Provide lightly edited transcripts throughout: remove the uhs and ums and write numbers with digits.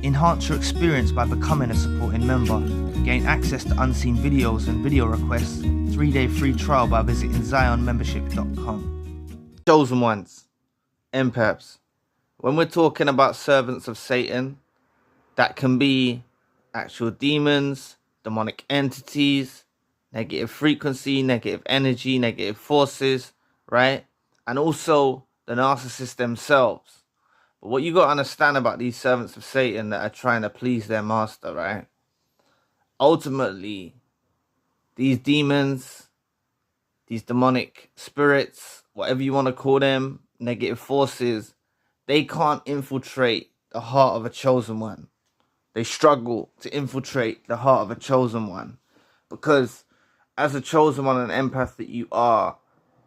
Enhance your experience by becoming a supporting member. Gain access to unseen videos and video requests. 3-day free trial by visiting zionmembership.com. Chosen ones, empaths. When we're talking about servants of Satan, that can be actual demons, demonic entities, negative frequency, negative energy, negative forces, right? And also the narcissists themselves. But what you got to understand about these servants of Satan that are trying to please their master, right? Ultimately, these demons, these demonic spirits, whatever you want to call them, negative forces, they can't infiltrate the heart of a chosen one. They struggle to infiltrate the heart of a chosen one. Because as a chosen one, an empath that you are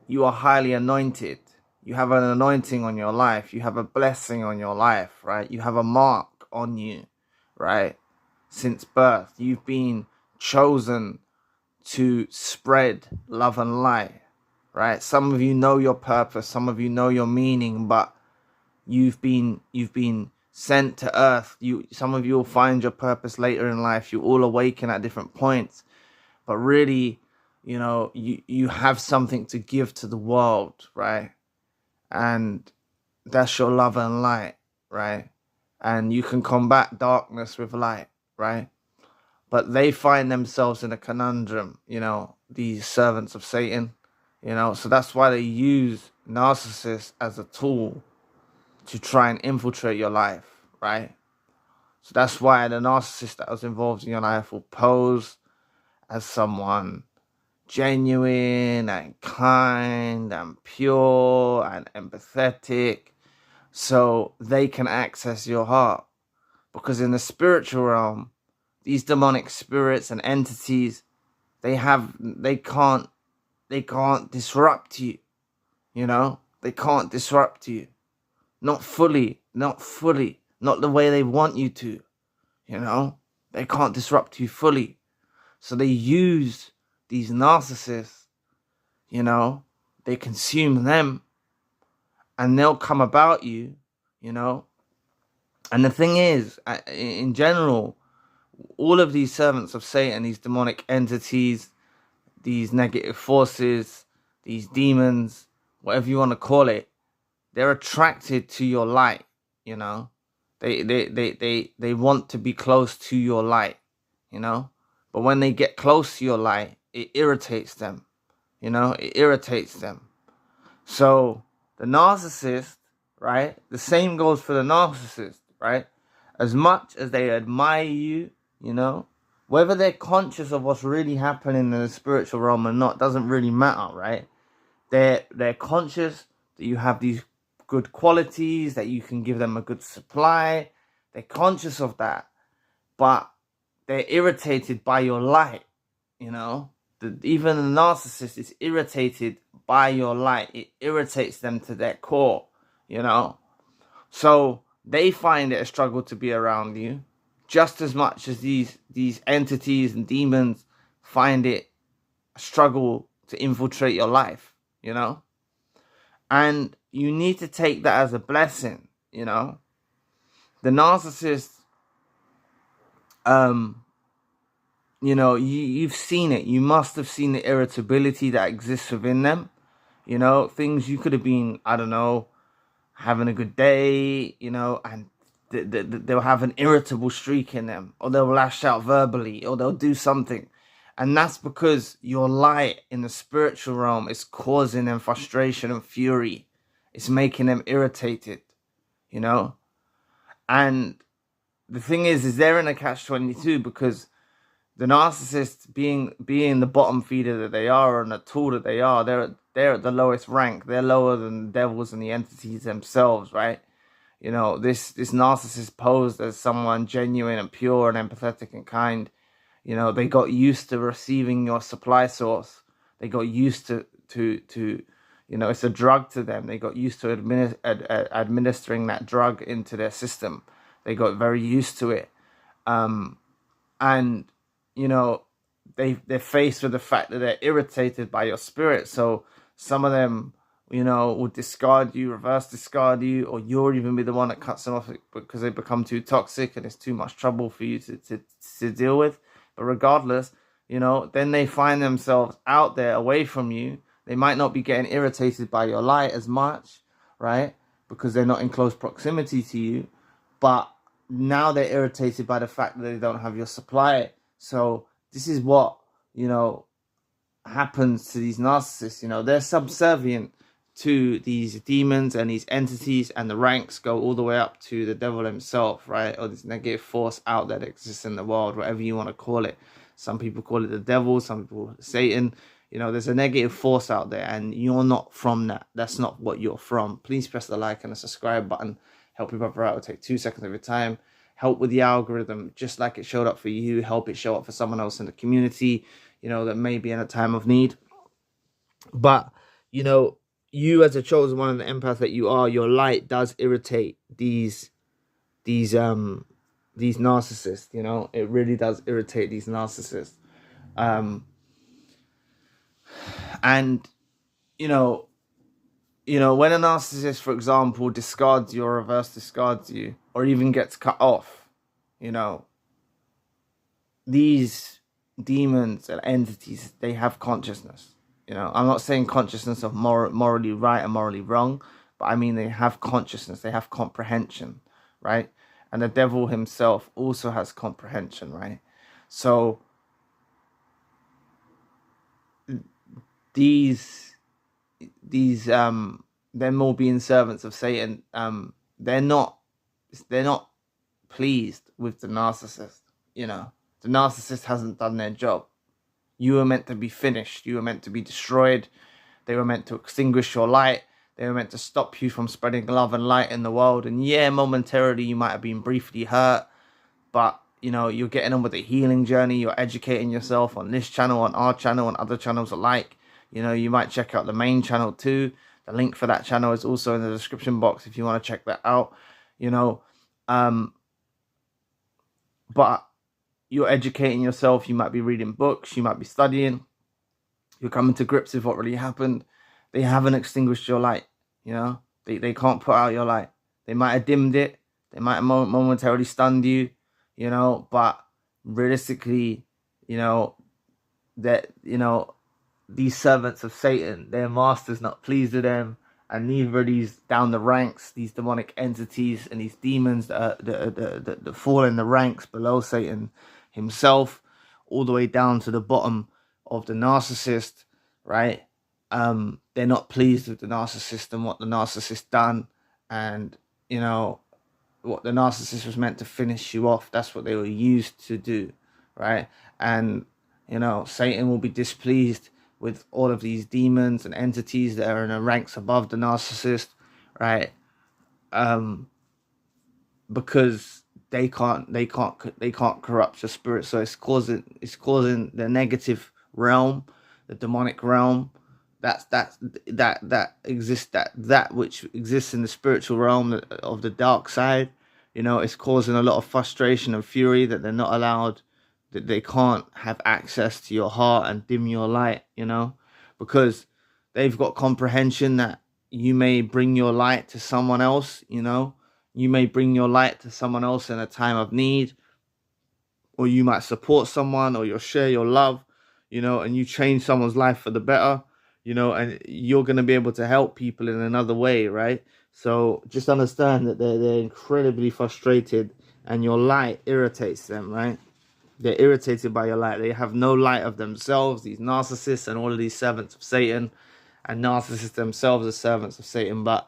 highly anointed. You have an anointing on your life. You have a blessing on your life, right? You have a mark on you, right? Since birth, you've been chosen to spread love and light, right? Some of you know your purpose. Some of you know your meaning, but you've been sent to earth. Some of you will find your purpose later in life. You all awaken at different points, but really, you have something to give to the world, right? And that's your love and light, right? And you can combat darkness with light, right? But they find themselves in a conundrum, these servants of Satan, so that's why they use narcissists as a tool to try and infiltrate your life, right? So that's why the narcissist that was involved in your life will pose as someone genuine and kind and pure and empathetic, so they can access your heart. Because in the spiritual realm, these demonic spirits and entities, they can't disrupt you. They can't disrupt you. Not fully, not the way they want you to. They can't disrupt you fully. So they use these narcissists, they consume them, and they'll come about you, And the thing is, in general, all of these servants of Satan, these demonic entities, these negative forces, these demons, whatever you want to call it, they're attracted to your light, They want to be close to your light, But when they get close to your light, it irritates them, It irritates them. So the narcissist, right? The same goes for the narcissist, right? As much as they admire you, whether they're conscious of what's really happening in the spiritual realm or not doesn't really matter, right? They're conscious that you have these good qualities, that you can give them a good supply. They're conscious of that, but they're irritated by your light, Even the narcissist is irritated by your light. It irritates them to their core, So they find it a struggle to be around you, just as much as these entities and demons find it a struggle to infiltrate your life, And you need to take that as a blessing, The narcissist, you've seen it. You must have seen the irritability that exists within them. Things you could have been, I don't know, having a good day, and they'll have an irritable streak in them, or they'll lash out verbally, or they'll do something. And that's because your light in the spiritual realm is causing them frustration and fury. It's making them irritated, And the thing is they're in a catch-22 because the narcissists, being the bottom feeder that they are and the tool that they are, they're at the lowest rank. They're lower than the devils and the entities themselves, right? This narcissist posed as someone genuine and pure and empathetic and kind. They got used to receiving your supply source. They got used to it's a drug to them. They got used to administering that drug into their system. They got very used to it. And they're faced with the fact that they're irritated by your spirit. So some of them will discard you, reverse discard you, or you'll even be the one that cuts them off because they become too toxic and it's too much trouble for you to deal with. But regardless, then they find themselves out there away from you. They might not be getting irritated by your light as much, right? Because they're not in close proximity to you. But now they're irritated by the fact that they don't have your supply. So this is what, happens to these narcissists. They're subservient to these demons and these entities, and the ranks go all the way up to the devil himself, right? Or this negative force out there that exists in the world, whatever you want to call it. Some people call it the devil, some people Satan. There's a negative force out there, and you're not from that. That's not what you're from. Please press the like and the subscribe button. Help your brother out. It'll take 2 seconds of your time. Help with the algorithm, just like it showed up for you. Help it show up for someone else in the community, that may be in a time of need. But, you as a chosen one and the empath that you are, your light does irritate these narcissists. It really does irritate these narcissists. And when a narcissist, for example, discards you or reverse discards you, or even gets cut off, these demons and entities, they have consciousness. I'm not saying consciousness of morally right and morally wrong, but I mean they have consciousness, they have comprehension, right? And the devil himself also has comprehension, right? So these them all being servants of Satan, they're not pleased with the narcissist. The narcissist hasn't done their job. You were meant to be finished. You were meant to be destroyed. They were meant to extinguish your light. They were meant to stop you from spreading love and light in the world. And yeah, momentarily you might have been briefly hurt, but you're getting on with the healing journey. You're educating yourself on this channel, on our channel, on other channels alike. You might check out the main channel too. The link for that channel is also in the description box if you want to check that out. But you're educating yourself. You might be reading books. You might be studying. You're coming to grips with what really happened. They haven't extinguished your light. They can't put out your light. They might have dimmed it. They might have momentarily stunned you. But realistically, these servants of Satan, their master's not pleased with them, and neither are these down the ranks, these demonic entities and these demons that fall in the ranks below Satan himself, all the way down to the bottom of the narcissist, right? They're not pleased with the narcissist and what the narcissist done, and what the narcissist was meant to finish you off. That's what they were used to do, right? And Satan will be displeased with all of these demons and entities that are in the ranks above the narcissist, right? Because they can't corrupt your spirit. So it's causing the negative realm, the demonic realm, that exists, that which exists in the spiritual realm of the dark side. It's causing a lot of frustration and fury that they're not allowed, that they can't have access to your heart and dim your light, because they've got comprehension that you may bring your light to someone else. You may bring your light to someone else in a time of need, or you might support someone, or you'll share your love, and you change someone's life for the better, and you're going to be able to help people in another way, right? So just understand that they're incredibly frustrated, and your light irritates them, right? They're irritated by your light. They have no light of themselves, these narcissists and all of these servants of Satan, and narcissists themselves are servants of Satan, but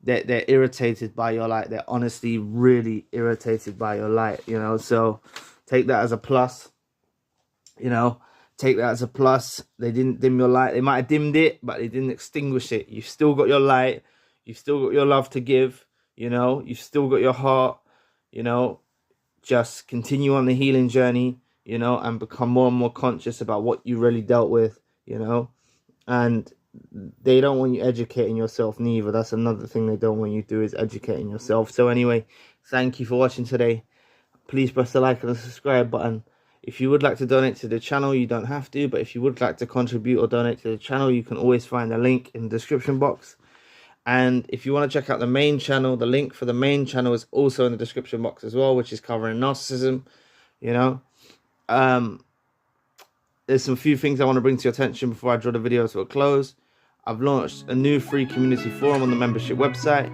they're irritated by your light. They're honestly really irritated by your light, so take that as a plus. Take that as a plus. They didn't dim your light. They might have dimmed it, but they didn't extinguish it. You've still got your light. You've still got your love to give. You've still got your heart. Just continue on the healing journey, and become more and more conscious about what you really dealt with, and they don't want you educating yourself neither. That's another thing they don't want you to do, is educating yourself. So anyway, thank you for watching today. Please press the like and the subscribe button. If you would like to donate to the channel, you don't have to, but if you would like to contribute or donate to the channel, you can always find the link in the description box. And if you want to check out the main channel, the link for the main channel is also in the description box as well, which is covering narcissism. You know, there's some few things I want to bring to your attention before I draw the video to a close. I've launched a new free community forum on the membership website.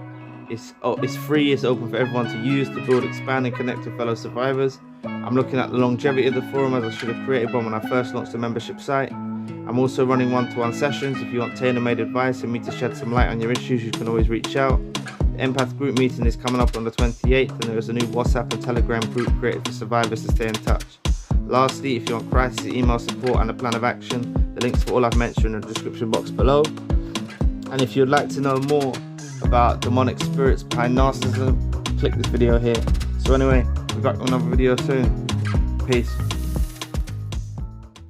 It's free, it's open for everyone to use to build, expand, and connect with fellow survivors. I'm looking at the longevity of the forum, as I should have created one when I first launched the membership site. I'm also running one-to-one sessions. If you want tailor-made advice and me to shed some light on your issues, you can always reach out. The empath group meeting is coming up on the 28th, and there is a new WhatsApp and Telegram group created for survivors to stay in touch. Lastly, if you want crisis email support and a plan of action, the links for all I've mentioned in the description box below. And if you'd like to know more about demonic spirits behind narcissism, click this video here. So anyway, we'll be back with another video soon. Peace.